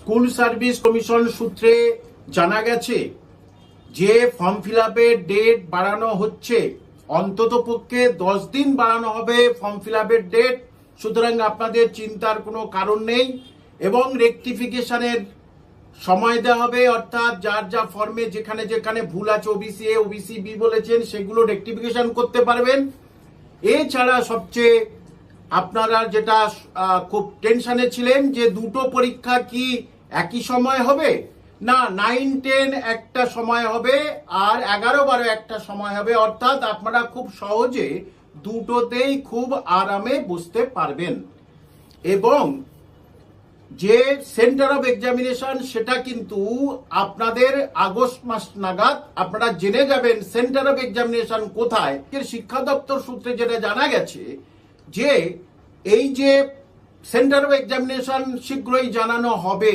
School service commission সূত্রে জানা গেছে যে ফর্ম ফিল আপের ডেট বাড়ানো হচ্ছে, অন্তত পক্ষে 10 দিন বাড়ানো হবে ফর্ম ফিল আপের ডেট। সুতরাং আপনাদের চিন্তার কোনো কারণ নেই এবং রেকটিফিকেশনের সময় দেওয়া হবে, অর্থাৎ যার যা ফর্মে যেখানে যেখানে ভুল আছে ওবিসি এ ওবিসি বি বলেছেন সেগুলো রেকটিফিকেশন করতে পারবেন। এছাড়া সবচেয়ে আপনারা যেটা খুব টেনশনে ছিলেন যে দুটো পরীক্ষা কি একই সময় হবে, না 9-10 একটা সময় হবে আর 11-12 একটা সময় হবে, অর্থাৎ আপনারা খুব সহজে দুটোতেই খুব আরামে বুঝতে পারবেন। এবং যে সেন্টার অফ এক্সামিনেশন সেটা কিন্তু আপনাদের আগস্ট মাস নাগাদ আপনারা জেনে যাবেন সেন্টার অফ এক্সামিনেশন কোথায়। শিক্ষা দপ্তর সূত্রে যেটা জানা গেছে যে এই যে সেন্টার অফ এক্সামিনেশন শীঘ্রই জানানো হবে।